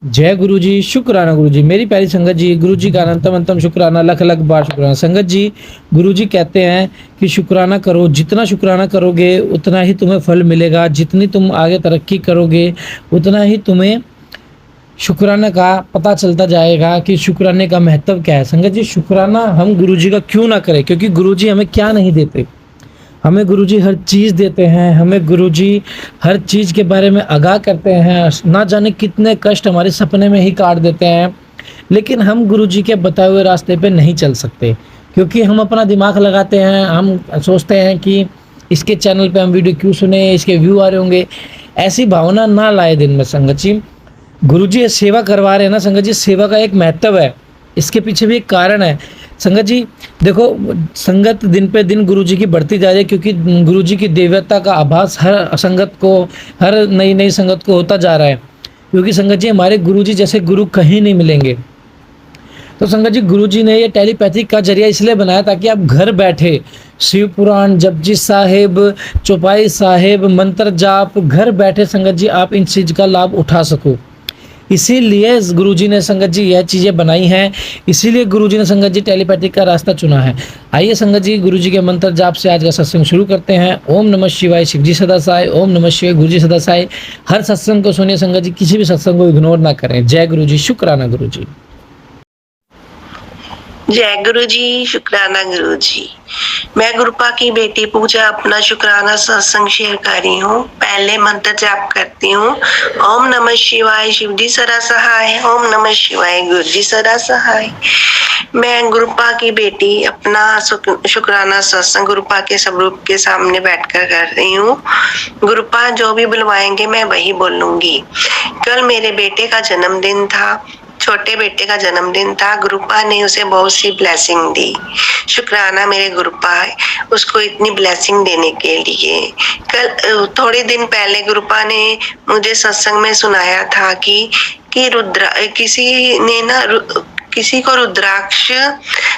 जय गुरु जी, शुक्राना गुरु जी। मेरी प्यारी संगत जी, गुरु जी का अनंतम अंतम शुक्राना, लख लख बार शुक्राना। संगत जी, गुरु जी कहते हैं कि शुक्राना करो, जितना शुक्राना करोगे उतना ही तुम्हें फल मिलेगा, जितनी तुम आगे तरक्की करोगे उतना ही तुम्हें शुक्राना का पता चलता जाएगा कि शुक्राने का महत्व क्या है। संगत जी, शुक्राना हम गुरु जी का क्यों ना करें, क्योंकि गुरु जी हमें क्या नहीं देते। हमें गुरुजी हर चीज़ देते हैं, हमें गुरुजी हर चीज़ के बारे में आगाह करते हैं, ना जाने कितने कष्ट हमारे सपने में ही काट देते हैं, लेकिन हम गुरुजी के बताए हुए रास्ते पे नहीं चल सकते, क्योंकि हम अपना दिमाग लगाते हैं, हम सोचते हैं कि इसके चैनल पे हम वीडियो क्यों सुने, इसके व्यू आ रहे होंगे। ऐसी भावना ना लाए दिन में संगत जी। गुरुजी ये सेवा करवा रहे हैं ना संगत जी, सेवा का एक महत्व है, इसके पीछे भी एक कारण है। संगत जी देखो, संगत दिन पे दिन गुरुजी की बढ़ती जा रही है, क्योंकि गुरुजी की दिव्यता का आभास हर संगत को, हर नई नई संगत को होता जा रहा है, क्योंकि संगत जी हमारे गुरुजी जैसे गुरु कहीं नहीं मिलेंगे। तो संगत जी, गुरुजी ने ये टेलीपैथिक का जरिया इसलिए बनाया ताकि आप घर बैठे शिव पुराण, जपजी साहिब, चौपाई साहिब, मंत्र जाप, घर बैठे संगत जी आप इन चीज़ का लाभ उठा सको। इसीलिए गुरुजी ने संगत जी यह चीज़ें बनाई हैं, इसीलिए गुरुजी ने संगत जी टेलीपैथिक का रास्ता चुना है। आइए संगत जी, गुरुजी के मंत्र जाप से आज का सत्संग शुरू करते हैं। ओम नमः शिवाय, शिवजी सदा साय। ओम नमः शिवाय, गुरुजी सदा साय। हर सत्संग को सुनिए संगत जी, किसी भी सत्संग को इग्नोर ना करें। जय गुरुजी, शुक्राना गुरुजी। जय गुरु जी, शुक्राना गुरु जी। मैं गुरुपा की बेटी पूजा अपना शुक्राना सत्संग शेयर कर रही हूँ। पहले मंत्र जाप करती हूँ। ओम नमः शिवाय, शिव जी सदा सहाय। ओम नमः शिवाय, गुरु जी सदा सहाय। मैं गुरुपा की बेटी अपना शुक्राना सत्संग गुरुपा के स्वरूप के सामने बैठकर कर रही हूँ। गुरुपा जो भी बुलवाएंगे मैं वही बोलूंगी। कल मेरे बेटे का जन्मदिन था, छोटे बेटे का जन्मदिन था। गुरुपा ने उसे बहुत सी ब्लेसिंग दी। शुक्राना मेरे गुरुपा उसको इतनी ब्लेसिंग देने के लिए। कल थोड़े दिन पहले गुरुपा ने मुझे सत्संग में सुनाया था कि रुद्रा किसी ने ना किसी को रुद्राक्ष,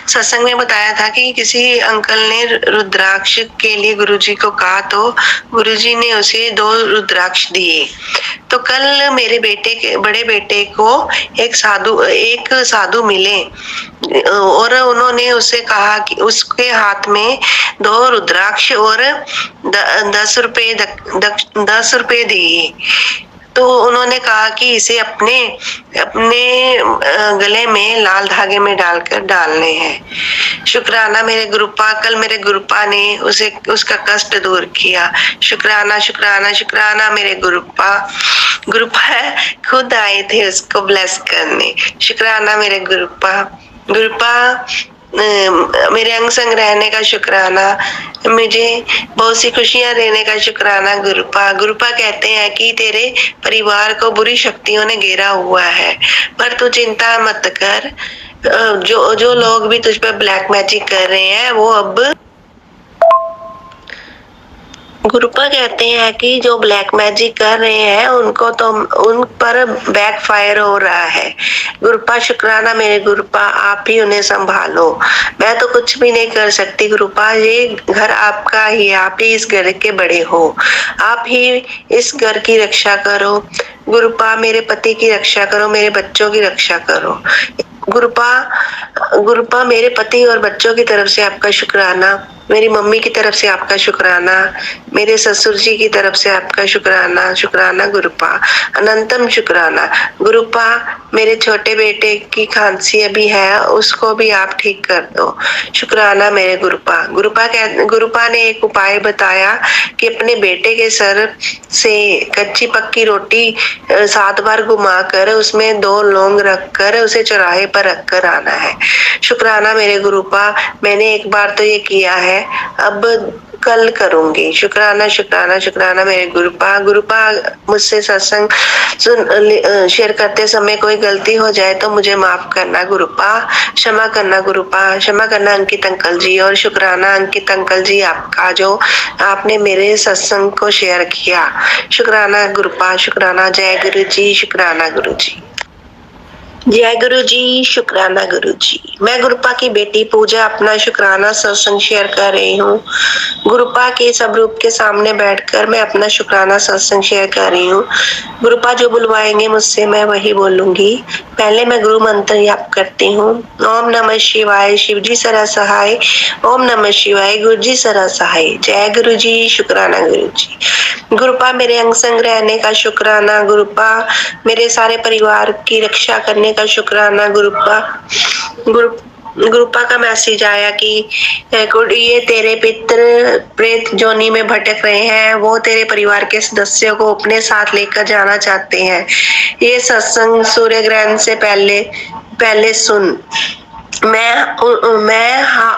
सत्संग में बताया था कि किसी अंकल ने रुद्राक्ष के लिए गुरुजी को कहा, तो गुरुजी ने उसे 2 रुद्राक्ष दिए। तो कल मेरे बड़े बेटे को एक साधु मिले और उन्होंने उसे कहा कि उसके हाथ में 2 रुद्राक्ष और 10 रुपए दिए। तो उन्होंने कहा कि इसे अपने गले में लाल धागे में डालकर डालने हैं। शुक्राना मेरे गुरुपा, कल मेरे गुरुपा ने उसका कष्ट दूर किया। शुक्राना शुक्राना शुक्राना मेरे गुरुपा खुद आए थे उसको ब्लेस करने। शुक्राना मेरे गुरुपा मेरे अंग संग रहने का शुक्राना, मुझे बहुत सी खुशियां देने का शुक्राना गुरुपा कहते हैं कि तेरे परिवार को बुरी शक्तियों ने घेरा हुआ है, पर तू चिंता मत कर। जो लोग भी तुझ पर ब्लैक मैजिक कर रहे हैं वो अब गुरुपा कहते हैं कि जो ब्लैक मैजिक कर रहे हैं उनको तो उन पर बैक फायर हो रहा है। गुरुपा शुक्राना मेरे गुरुपा, आप ही उन्हें संभालो। मैं तो कुछ भी नहीं कर सकती गुरुपा, ये घर आपका ही, आप ही इस घर के बड़े हो, आप ही इस घर की रक्षा करो। गुरुपा मेरे पति की रक्षा करो, मेरे बच्चों की रक्षा करो। गुरुपा मेरे पति और बच्चों की तरफ से आपका शुक्राना, मेरी मम्मी की तरफ से आपका शुक्राना, मेरे ससुर जी की तरफ से आपका शुक्राना। शुक्राना गुरुपा, अनंतम शुक्राना। गुरुपा मेरे छोटे बेटे की खांसी अभी है, उसको भी आप ठीक कर दो। शुक्राना मेरे गुरुपा। गुरुपा ने एक उपाय बताया कि अपने बेटे के सर से कच्ची पक्की रोटी 7 बार घुमाकर उसमें 2 लौंग रखकर उसे चौराहे पर रखकर आना है। शुक्राना मेरे गुरुपा, मैंने एक बार तो ये किया है, अब कल करूंगी। शुक्राना शुक्राना शुक्राना मेरे गुरुपा मुझसे सत्संग शेयर करते समय कोई गलती हो जाए तो मुझे माफ करना गुरुपा, क्षमा करना गुरुपा, क्षमा करना अंकित अंकल जी। और शुक्राना अंकित अंकल जी आपका, जो आपने मेरे सत्संग को शेयर किया। शुक्राना गुरुपा, शुक्राना। जय गुरु जी, शुक्राना गुरु जी। जय गुरु जी, शुक्राना गुरु जी। मैं गुरुपा की बेटी पूजा अपना शुक्राना सत्संग शेयर कर रही हूँ। गुरुपा के स्वरूप के सामने बैठकर मैं अपना शुक्राना सत्संग शेयर कर रही हूँ। गुरुपा जो बुलवाएंगे मुझसे मैं वही बोलूंगी। पहले मैं गुरु मंत्र जाप करती हूँ। ओम नमः शिवाय, शिव जी सरा सहाय। ओम नमः शिवाय, गुरु जी सरा सहाय। जय गुरु जी, शुक्राना गुरु जी। गुरुपा मेरे अंग संग रहने का शुक्राना। गुरुपा मेरे सारे परिवार की रक्षा करने का शुक्राना। गुरुपा का मैसेज आया कि ये तेरे पितर प्रेत जोनी में भटक रहे हैं, वो तेरे परिवार के सदस्यों को अपने साथ लेकर जाना चाहते हैं। ये सत्संग सूर्य ग्रहण से पहले सुन। मैं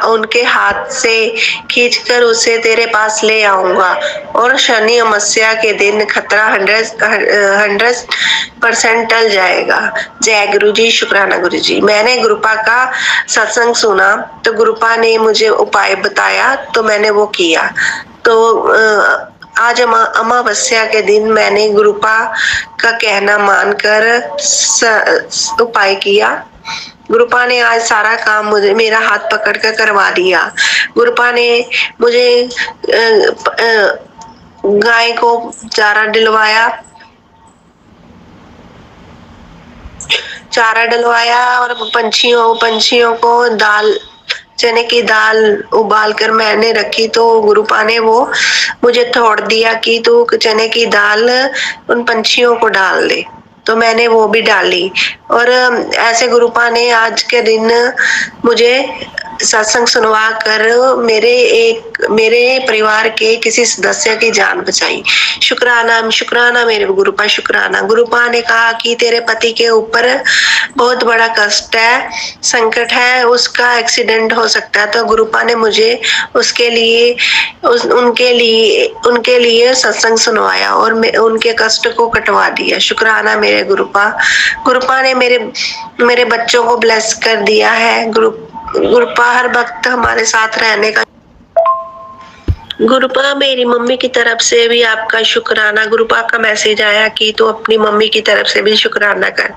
उनके हाथ से खींचकर उसे तेरे पास ले आऊंगा और शनि अमावस्या के दिन खतरा 100% टल जाएगा। जय गुरु जी, शुक्राना गुरु जी। मैंने गुरुपा का सत्संग सुना तो गुरुपा ने मुझे उपाय बताया तो मैंने वो किया। तो आज अमावस्या के दिन मैंने गुरुपा का कहना मानकर उपाय किया। गुरुपा ने आज सारा काम मुझे मेरा हाथ पकड़ कर करवा दिया। गुरुपा ने मुझे गाय को चारा डलवाया और पंछियों को चने की दाल उबाल कर मैंने रखी तो गुरुपा ने वो मुझे तोड़ दिया कि तू चने की दाल उन पंछियों को डाल दे। तो मैंने वो भी डाली और ऐसे गुरुपा ने आज के दिन मुझे सत्संग सुनवा कर मेरे परिवार के किसी सदस्य की जान बचाई। शुक्राना मेरे गुरुपा, शुक्राना। गुरुपा ने कहा कि तेरे पति के ऊपर बहुत बड़ा कष्ट है, संकट है, उसका एक्सीडेंट हो सकता है। तो गुरुपा ने मुझे उनके लिए सत्संग सुनवाया और उनके कष्ट को कटवा दिया। शुक्राना मेरे गुरुपा। गुरुपा ने मेरे बच्चों को ब्लेस कर दिया है। गुरुपा हर वक्त हमारे साथ रहने का। गुरुपा मेरी मम्मी की तरफ से भी आपका शुक्राना। गुरुपा का मैसेज आया कि तू अपनी मम्मी की तरफ से भी शुक्राना कर।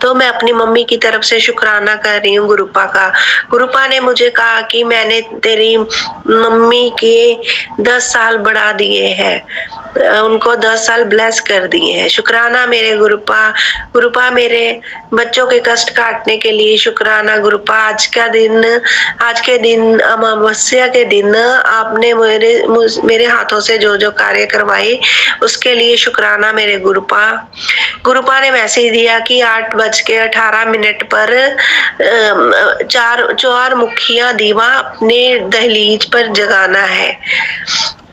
तो मैं अपनी मम्मी की तरफ से शुक्राना कर रही हूँ गुरुपा का। गुरुपा ने मुझे कहा कि मैंने तेरी मम्मी के 10 साल बढ़ा दिए हैं, उनको 10 साल ब्लेस कर दिए हैं। शुक्राना मेरे गुरुपा। गुरुपा मेरे बच्चों के कष्ट काटने के लिए शुक्राना। गुरुपा आज के दिन अमावस्या के दिन आपने मेरे हाथों से जो जो कार्य करवाए उसके लिए शुक्राना मेरे गुरुपा। गुरुपा ने मैसेज दिया कि 8:18 पर चार मुखिया दीवा अपने दहलीज पर जगाना है।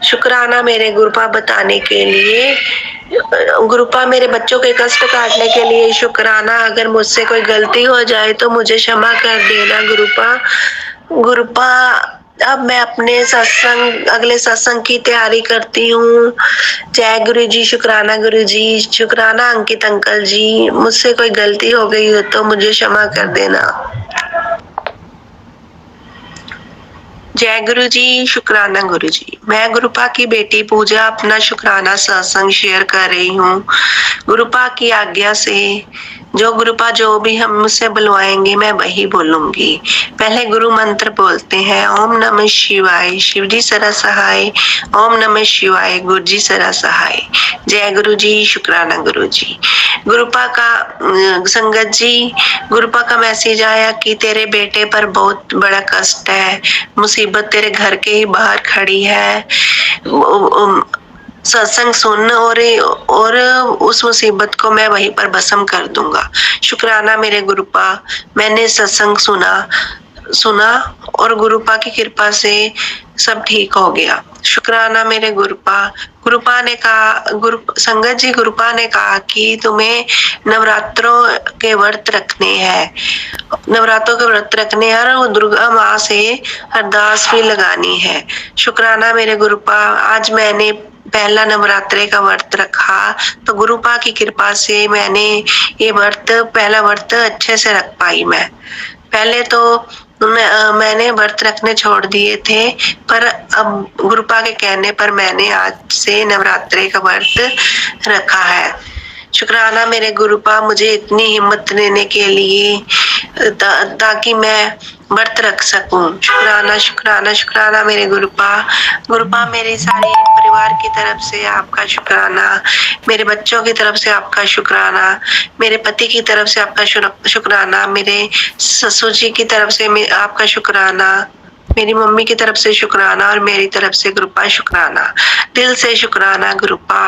शुक्राना मेरे गुरुपा बताने के लिए। गुरुपा मेरे बच्चों के कष्ट काटने के लिए शुक्राना। अगर मुझसे कोई गलती हो जाए तो मुझे क्षमा कर देना गुरुपा। अब मैं अपने अगले सत्संग की तैयारी करती हूँ। जय गुरु जी, शुक्राना गुरु जी, शुक्राना अंकित अंकल जी। मुझसे कोई गलती हो गई हो तो मुझे क्षमा कर देना। जय गुरु जी, शुक्राना गुरु जी। मैं गुरुपा की बेटी पूजा अपना शुक्राना सत्संग शेयर कर रही हूँ। गुरुपा की आज्ञा से गुरुपा जो भी हम मुझसे बुलवाएंगे मैं वही बोलूंगी। पहले गुरु मंत्र बोलते हैं। ओम नमः शिवाय, शिव जी सरा सहाय। ओम नमः शिवाय, गुरु जी सरा सहाय। जय गुरु जी, शुक्राना गुरु जी। गुरुपा का संगत जी, गुरुपा का मैसेज आया कि तेरे बेटे पर बहुत बड़ा कष्ट है, मुसीबत तेरे घर के ही बाहर खड़ी है। सत्संग सुन और उस मुसीबत को मैं वहीं पर भस्म कर दूंगा। शुक्राना मेरे गुरुपा। मैंने सत्संग सुना और गुरुपा की कृपा से सब ठीक हो गया। शुक्राना मेरे गुरुपा। गुरुपा ने कहा संगत जी, गुरुपा ने कहा कि तुम्हें नवरात्रों के व्रत रखने हैं, और दुर्गा माँ से अरदास भी लगानी है। शुक्राना मेरे गुरुपा। आज मैंने पहला नवरात्रे का व्रत रखा तो गुरुपा की कृपा से मैंने ये पहला व्रत अच्छे से रख पाई। मैं पहले तो मैंने व्रत रखने छोड़ दिए थे, पर अब गुरुपा के कहने पर मैंने आज से नवरात्रे का व्रत रखा है। शुक्राना मेरे गुरुपा मुझे इतनी हिम्मत देने के लिए ताकि मैं व्रत रख सकूं। शुक्राना शुक्राना शुक्राना मेरे गुरुपा। गुरुपा मेरे सारे परिवार की तरफ से आपका शुक्राना, मेरे बच्चों की तरफ से आपका शुक्राना, मेरे पति की तरफ से आपका शुक्राना, मेरे ससुर जी की तरफ से आपका शुक्राना, मेरी मम्मी की तरफ से शुक्राना और मेरी तरफ से गुरुपा शुक्राना, दिल से शुक्राना गुरुपा।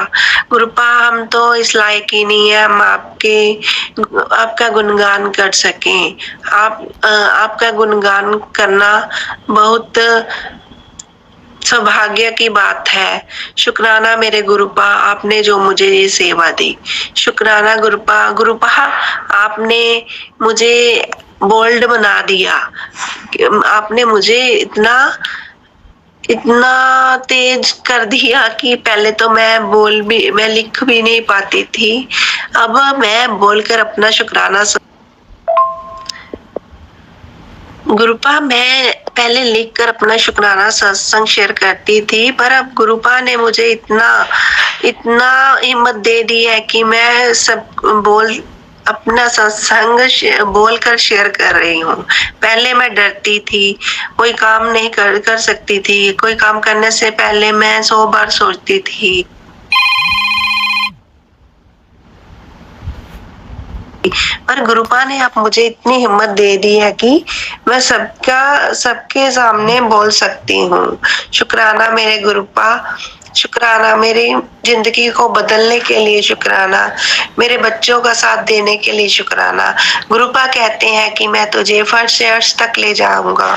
गुरुपा हम तो इस लायक ही नहीं है हम आपका गुणगान कर सकें। आपका गुणगान करना बहुत सौभाग्य की बात है। शुक्राना मेरे गुरुपा आपने जो मुझे ये सेवा दी। शुक्राना गुरुपा। गुरुपा आपने मुझे बोल्ड बना दिया। आपने मुझे इतना तेज कर दिया कि पहले तो मैं लिख भी नहीं पाती थी। अब मैं बोलकर अपना शुक्राना गुरुपा मैं पहले लिखकर अपना शुक्राना सत्संग शेयर करती थी, पर अब गुरुपा ने मुझे इतना हिम्मत दे दी है कि मैं अपना सत्संग बोलकर शेयर कर रही हूँ। पहले मैं डरती थी, कोई काम नहीं कर सकती थी। कोई काम करने से पहले मैं 100 बार सोचती थी। पर गुरुपा ने अब मुझे इतनी हिम्मत दे दी है कि मैं सबके सामने बोल सकती हूँ। शुक्राना मेरे गुरुपा। शुक्राना मेरी जिंदगी को बदलने के लिए शुक्राना, मेरे बच्चों का साथ देने के लिए शुक्राना। गुरुपा कहते हैं कि मैं तुझे फर्श से अर्श तक ले जाऊंगा।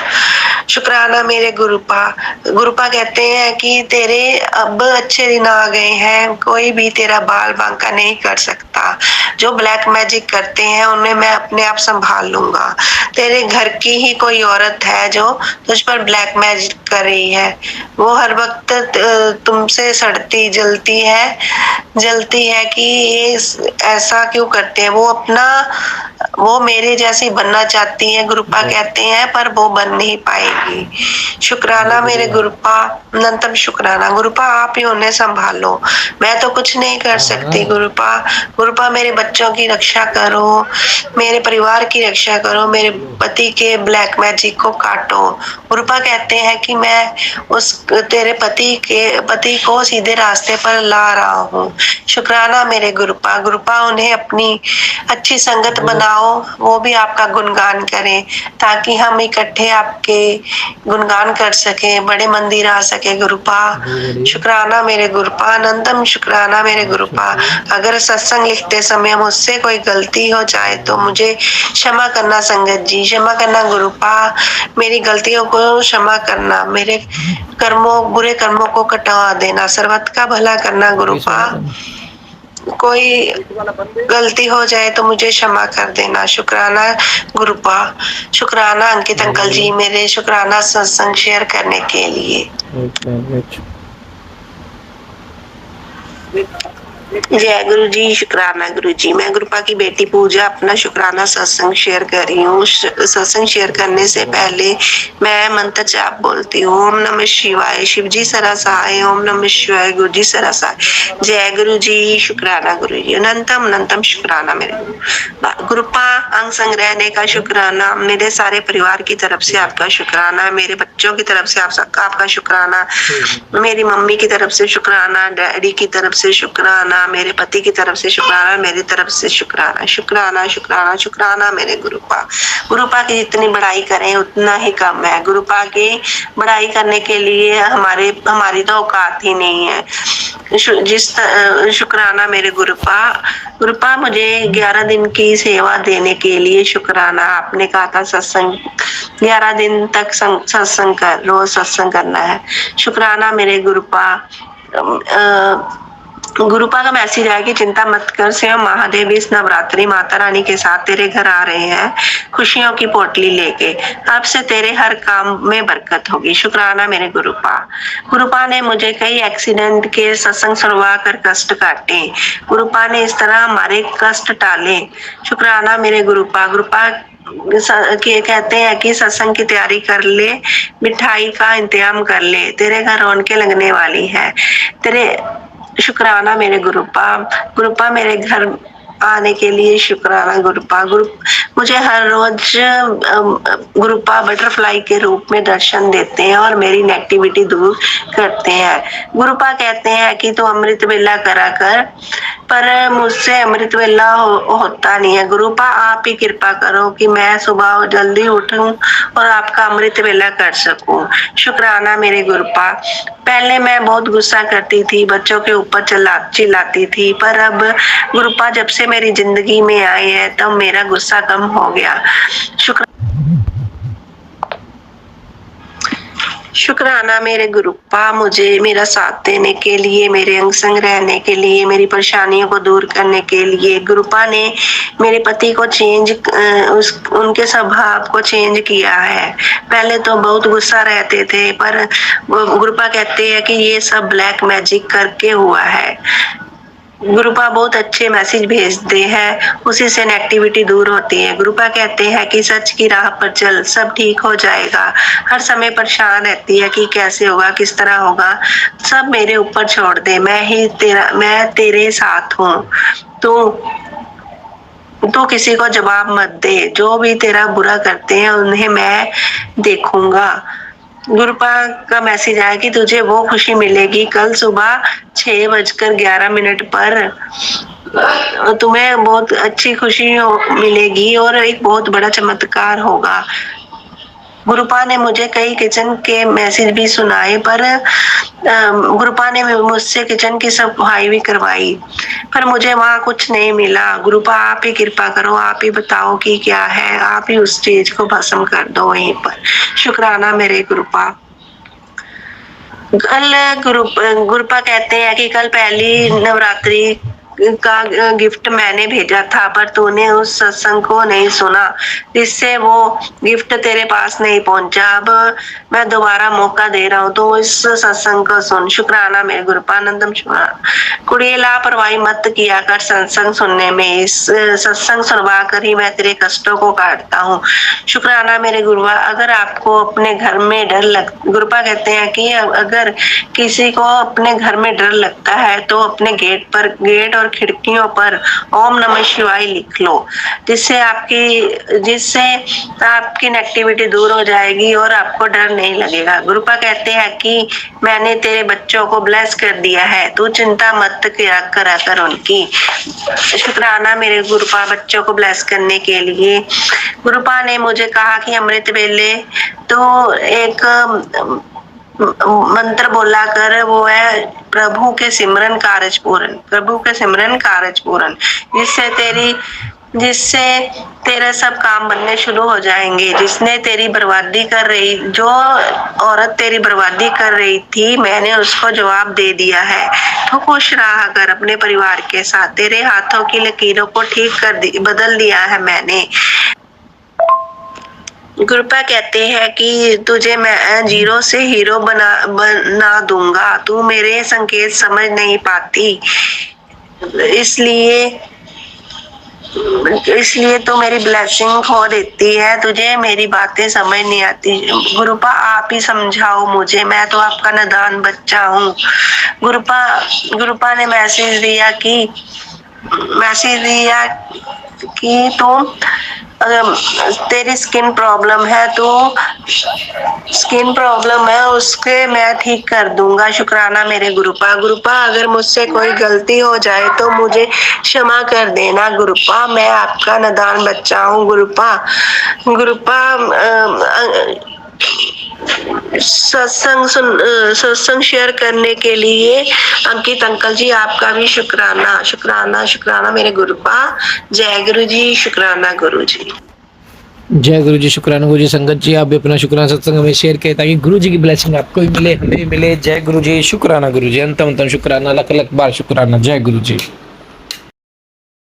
शुक्राना मेरे गुरुपा। गुरुपा कहते हैं कि तेरे अब अच्छे दिन आ गए हैं, कोई भी तेरा बाल बांका नहीं कर सकता। जो ब्लैक मैजिक करते हैं उन्हें मैं अपने आप संभाल लूंगा। तेरे घर की ही कोई औरत है जो तुझ पर ब्लैक मैजिक कर रही है, वो हर वक्त तुमसे सड़ती जलती है कि ये ऐसा क्यों करते हैं। वो मेरे जैसी बनना चाहती है गुरुपा कहते हैं, पर वो बन नहीं पाएगी। शुक्राना मेरे गुरुपा। अनंतम शुक्राना गुरुपा आप ही उन्हें संभालो, मैं तो कुछ नहीं कर सकती गुरुपा। गुरुपा मेरे बच्चों की रक्षा करो, मेरे परिवार की रक्षा करो, मेरे पति के ब्लैक मैजिक को काटो। गुरुपा कहते हैं कि मैं तेरे पति को सीधे रास्ते पर ला रहा हूँ। शुक्राना मेरे गुरुपा। गुरुपा उन्हें अपनी अच्छी संगत बनाओ, वो भी आपका गुणगान करें ताकि हम इकट्ठे आपके गुणगान कर सके, बड़े मंदिर आ सके गुरुपा। शुक्राना मेरे गुरुपा। अनंतम शुक्राना मेरे गुरुपा। अगर सत्संग लिखते समय मुझसे कोई गलती हो जाए तो मुझे क्षमा करना संगत जी, क्षमा करना गुरुपा। मेरी गलतियों को क्षमा करना, मेरे बुरे कर्मों को कटवा देना, सर्वत का भला करना गुरुपा। कोई गलती हो जाए तो मुझे क्षमा कर देना। शुक्राना गुरुपा। शुक्राना अंकित अंकल जी मेरे शुक्राना सत्संग शेयर करने के लिए। जय गुरु जी। शुक्राना गुरु जी। मैं गुरुपा की बेटी पूजा अपना शुक्राना सत्संग शेयर कर रही हूँ। सत्संग शेयर करने से पहले मैं मंत्र जाप बोलती हूँ। ओम नमः शिवाय, शिव जी सरासाय। ओम नमः शिवाय, गुरु जी सरासाय। जय गुरु जी। शुक्राना गुरु जी। अनंतम अनंतम शुक्राना मेरे गुरुपा। अंग संग रहने का शुक्राना, मेरे सारे परिवार की तरफ से आपका शुक्राना, मेरे बच्चों की तरफ से आपका शुक्राना, मेरी मम्मी की तरफ से शुक्राना, डैडी की तरफ से शुक्राना, मेरे पति की तरफ से शुक्राना, मेरी तरफ से शुक्राना। शुक्राना शुक्राना शुक्राना मेरे गुरुपा। गुरुपा की जितनी बड़ाई करें उतना ही कम है। गुरुपा की बड़ाई करने के लिए हमारी तो औकात ही नहीं है। शुक्राना मेरे गुरुपा। गुरुपा मुझे 11 दिन की सेवा देने के लिए शुक्राना। आपने कहा था सत्संग 11 दिन तक रोज सत्संग करना है। शुक्राना मेरे गुरुपा। गुरुपा का मैसेज है कि चिंता मत कर, स्वयं महादेव इस नवरात्रि माता रानी के साथ तेरे घर आ रहे हैं खुशियों की पोटली लेके। अब से तेरे हर काम में बरकत होगी। शुक्राना मेरे गुरुपा। गुरुपा ने मुझे कई एक्सीडेंट के सत्संग सुनवा कर कष्ट काटे। गुरुपा ने इस तरह हमारे कष्ट टाले। शुक्राना मेरे गुरुपा। गुरुपा कहते हैं कि सत्संग की तैयारी कर ले, मिठाई का इंतजाम कर ले, तेरे घर रौनकें लगने वाली है। शुक्राना मेरे गुरुपा। गुरुपा मेरे घर आने के लिए शुक्राना गुरुपा। मुझे हर रोज गुरुपा बटरफ्लाई के रूप में दर्शन देते हैं और मेरी नेगेटिविटी दूर करते हैं। गुरुपा कहते हैं कि तू अमृत वेला करा कर, पर मुझसे अमृत वेला होता नहीं है। गुरुपा आप ही कृपा करो कि मैं सुबह जल्दी उठूं और आपका अमृत वेला कर सकूं। शुक्राना मेरे गुरुपा। पहले मैं बहुत गुस्सा करती थी, बच्चों के ऊपर चिल्लाती थी, पर अब गुरुपा जब से मेरी जिंदगी में आए हैं तब मेरा गुस्सा कम हो गया। शुक्राना मेरे गुरुपा, मुझे मेरा साथ देने के लिए, मेरे अंग संग रहने के लिए, मेरी परेशानियों को दूर करने के लिए। गुरुपा ने मेरे पति को उनके स्वभाव को चेंज किया है। पहले तो बहुत गुस्सा रहते थे, पर गुरुपा कहते हैं कि ये सब ब्लैक मैजिक करके हुआ है। गुरुपा बहुत अच्छे मैसेज भेजते हैं, उसी से नेगेटिविटी दूर होती है। गुरुपा कहते हैं कि सच की राह पर चल, सब ठीक हो जाएगा। हर समय परेशान रहती है कि कैसे होगा, किस तरह होगा, सब मेरे ऊपर छोड़ दे, मैं तेरे साथ हूँ। तो किसी को जवाब मत दे, जो भी तेरा बुरा करते हैं उन्हें मैं देखूंगा। गुरुपा का मैसेज आया कि तुझे वो खुशी मिलेगी कल सुबह 6:11 पर। तुम्हें बहुत अच्छी खुशी मिलेगी और एक बहुत बड़ा चमत्कार होगा। गुरुपा ने मुझे कई किचन के मैसेज भी सुनाए, पर गुरुपा ने मुझसे किचन की सफाई भी करवाई, पर मुझे वहां कुछ नहीं मिला। गुरुपा आप ही कृपा करो, आप ही बताओ कि क्या है, आप ही उस चीज को भस्म कर दो वहीं पर। शुक्राना मेरे गुरुपा। कल गुरुपा कहते हैं कि कल पहली नवरात्रि का गिफ्ट मैंने भेजा था, पर तूने उस सत्संग को नहीं सुना, जिससे वो गिफ्ट तेरे पास नहीं पहुंचा। अब मैं दोबारा मौका दे रहा हूँ, तो इस सत्संग को सुन। शुक्राना मेरे गुरुपानंदम शुक्राना। कुड़िए लापरवाही मत किया कर सत्संग सुनने में, इस सत्संग सुनवा कर ही मैं तेरे कष्टों को काटता हूँ। शुक्राना मेरे गुरुआ। अगर आपको अपने घर में गुरुपा कहते हैं कि अगर किसी को अपने घर में डर लगता है तो अपने गेट और खिड़कियों पर ओम नमः शिवाय लिख लो, जिससे आपकी नेगेटिविटी दूर हो जाएगी और आपको डर नहीं लगेगा। गुरुपा कहते हैं कि मैंने तेरे बच्चों को ब्लेस कर दिया है, तू चिंता मत करा कर उनकी। शुक्राना मेरे गुरुपा बच्चों को ब्लेस करने के लिए। गुरुपा ने मुझे कहा कि अमृत वेले तो एक मंत्र बोला कर, वो है प्रभु के सिमरन कारज पूरन, जिससे तेरे सब काम बनने शुरू हो जाएंगे। जो औरत तेरी बर्बादी कर रही थी, मैंने उसको जवाब दे दिया है। तो खुश रहा कर अपने परिवार के साथ, तेरे हाथों की लकीरों को बदल दिया है मैंने। गुरुपा कहते हैं कि तुझे मैं जीरो से हीरो बना दूंगा, तू मेरे संकेत समझ नहीं पाती, इसलिए तो मेरी ब्लेसिंग खो देती है, तुझे मेरी बातें समझ नहीं आती। गुरुपा आप ही समझाओ मुझे, मैं तो आपका नादान बच्चा हूँ। गुरुपा ने मैसेज दिया कि तुम तेरी स्किन प्रॉब्लम है, उसके मैं ठीक कर दूंगा। शुक्राना मेरे गुरुपा। अगर मुझसे कोई गलती हो जाए तो मुझे क्षमा कर देना गुरुपा, मैं आपका नादान बच्चा हूँ। गुरुपा सत्संग शेयर करने के लिए अंकित अंकल जी, आपका भी शुक्राना मेरे गुरुपा। जय गुरु जी, शुक्राना गुरु जी। जय गुरु जी, शुक्राना गुरु जी। संगत जी आप भी अपना शुक्राना सत्संग में शेयर करें ताकि गुरु जी की ब्लेसिंग आपको भी मिले, हमें भी मिले। जय गुरु जी, शुक्राना गुरु जी। अंतम शुक्राना, लख लख बार शुक्राना। जय गुरु जी।